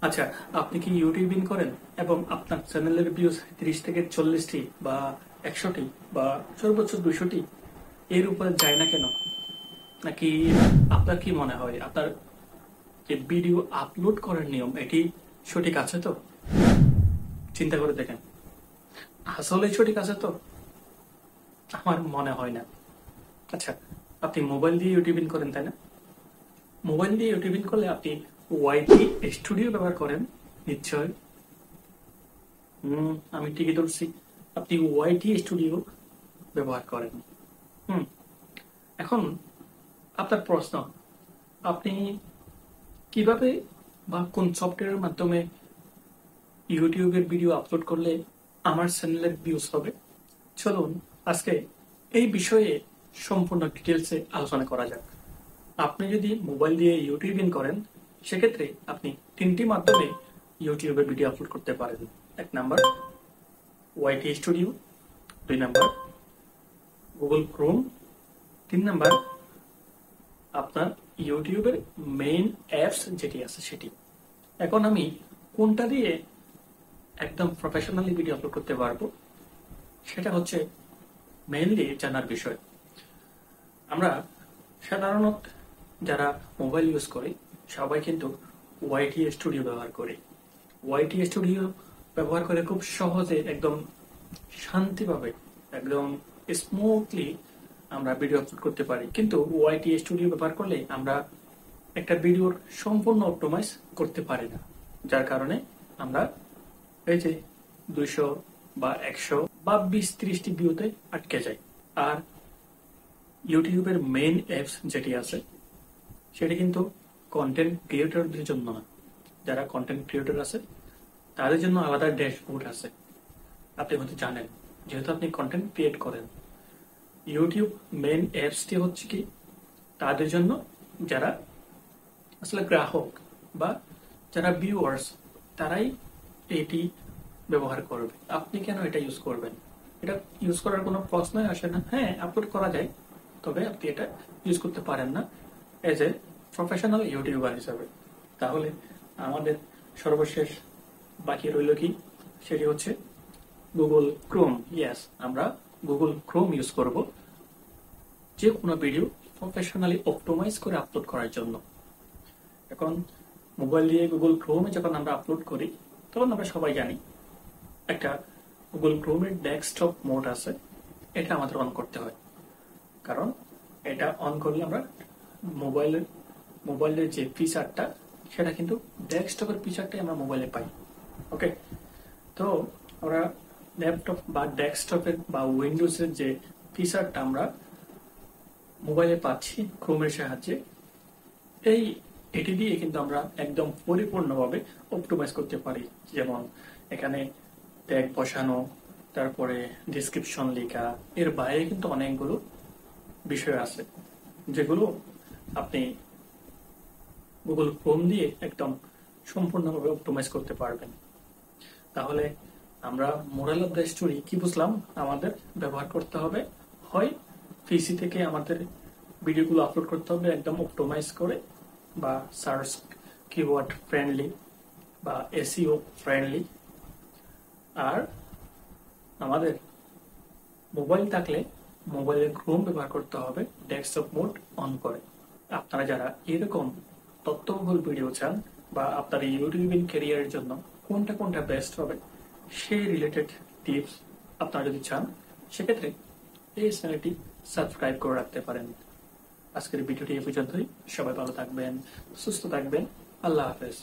আচ্ছা, আপনি কি ইউটিউবিং করেন এবং আপনার চ্যানেলের ভিউজ 30 থেকে 40টি বা 100টি বা সর্বোচ্চ 200টি এর উপরে যায় না কেন? নাকি আপনার কি মনে হয় আপনার যে ভিডিও আপলোড করার নিয়ম এটি সঠিক আছে তো? চিন্তা করে দেখেন, আসলে সঠিক আছে তো? আমার মনে হয় না। আচ্ছা, আপনি মোবাইল দিয়ে ইউটিউবিং করেন তাই না? মোবাইল দিয়ে ইউটিউবিং করলে আপনি ওয়াইটি স্টুডিও ব্যবহার করেন নিশ্চয়। আমি ঠিকই ধরছি, আপনি ওয়াইটি স্টুডিও ব্যবহার করেন। হুম এখন আপনার প্রশ্ন, আপনি কিভাবে বা কোন সফটওয়্যারের মাধ্যমে ইউটিউবের ভিডিও আপলোড করলে আমার চ্যানেলের ভিউজ হবে? চলুন আজকে এই বিষয়ে সম্পূর্ণ ডিটেলসে আলোচনা করা যাক। আপনি যদি মোবাইল দিয়ে ইউটিউবিং করেন, সেক্ষেত্রে আপনি তিনটি মাধ্যমে ইউটিউবে ভিডিও আপলোড করতে পারেন। 1 number YT studio, 2 number Google Chrome, 3 number আপনার ইউটিউবের মেইন অ্যাপস যেটি আছে সেটি। এখন আমি কোনটা দিয়ে একদম প্রফেশনালি ভিডিও আপলোড করতে পারবো সেটা হচ্ছে মেইনলি জানার বিষয়। আমরা সাধারণত যারা মোবাইল ইউজ করি সবাই কিন্তু ওয়াইটি স্টুডিও ব্যবহার করি। ওয়াইটি স্টুডিও ব্যবহার করে খুব সহজে একদম শান্তিভাবে একদম স্মুথলি আমরা ভিডিও আপলোড করতে পারি, কিন্তু ওয়াইটি স্টুডিও ব্যবহার করলে আমরা একটা ভিডিওর সম্পূর্ণ অপটিমাইজ করতে পারি না, যার কারণে আমরা এই যে 200 বা 100 বা 20-30টি ভিউতে আটকে যাই। আর ইউটিউবের মেইন অ্যাপস যেটি আছে সেটি কিন্তু কন্টেন্ট ক্রিয়েটরদের জন্য না। যারা কন্টেন্ট ক্রিয়েটর আছে তাদের জন্য আলাদা ড্যাশবোর্ড আছে। আপনি হয়তো জানেন, যেহেতু আপনি কন্টেন্ট ক্রিয়েট করেন। ইউটিউব মেইন অ্যাপসটি হচ্ছে কি তাদের জন্য যারা আসলে গ্রাহক বা যারা ভিউয়ার্স, তারাই এটি ব্যবহার করবে। আপনি কেন এটা ইউজ করবেন? এটা ইউজ করার কোনো প্রশ্নই আসে না। হ্যাঁ, আপলোড করা যায়, তবে আপনি এটা ইউজ করতে পারেন না এজ এ প্রফেশনাল ইউটিউবার হিসাবে। তাহলে আমাদের সর্বশেষ বাকি রইল কি, সেটি হচ্ছে গুগল ক্রোম। ইয়েস, আমরা গুগল ক্রোম ইউজ করব যে কোনো ভিডিও প্রফেশনালি অপটিমাইজ করে আপলোড করার জন্য। এখন মোবাইল দিয়ে গুগল ক্রোমে যখন আমরা আপলোড করি, তখন আমরা সবাই জানি একটা গুগল ক্রোমের ডেস্কটপ মোড আছে, এটা আমাদের অন করতে হয়। কারণ এটা অন করলে আমরা মোবাইলের যে ফিচারটা সেটা কিন্তু ডেস্কটপের ফিচারটাই আমরা মোবাইলে পাই। ওকে, তো আমরা ল্যাপটপ বা ডেস্কটপের বা উইন্ডোজের যে ফিচারটা আমরা মোবাইলে পাচ্ছি ক্রোমের সাহায্যে, এটি দিয়ে কিন্তু আমরা একদম পরিপূর্ণভাবে অপটিমাইজ করতে পারি। যেমন এখানে ট্যাগ বসানো, তারপরে ডিসক্রিপশন লেখা, এর বাইরে কিন্তু অনেকগুলো বিষয় আছে যেগুলো আপনি গুগল ক্রোম দিয়ে একদম সম্পূর্ণভাবে অপটিমাইজ করতে পারবেন। তাহলে আমরা মোরাল অফ দ্য স্টোরি কি বুঝলাম? আমাদের ব্যবহার করতে হবে, হয় পিসি থেকে আমাদের ভিডিওগুলো আপলোড করতে হবে একদম অপটিমাইজ করে, বা সার্চ কিওয়ার্ড ফ্রেন্ডলি বা এসইও ফ্রেন্ডলি। আর আমাদের মোবাইল থাকলে মোবাইলের ক্রোম ব্যবহার করতে হবে ডেস্কটপ মোড অন করে। আপনারা যারা এরকম তথ্যবহুল ভিডিও চান বা আপনার ইউটিউবিং ক্যারিয়ারের জন্য কোনটা কোনটা বেস্ট হবে সেই রিলেটেড টিপস আপনারা যদি চান, সেক্ষেত্রে এই চ্যানেলটি সাবস্ক্রাইব করে রাখতে পারেন। আজকের ভিডিওটি এ পর্যন্তই। সবাই ভালো থাকবেন, সুস্থ থাকবেন। আল্লাহ হাফেজ।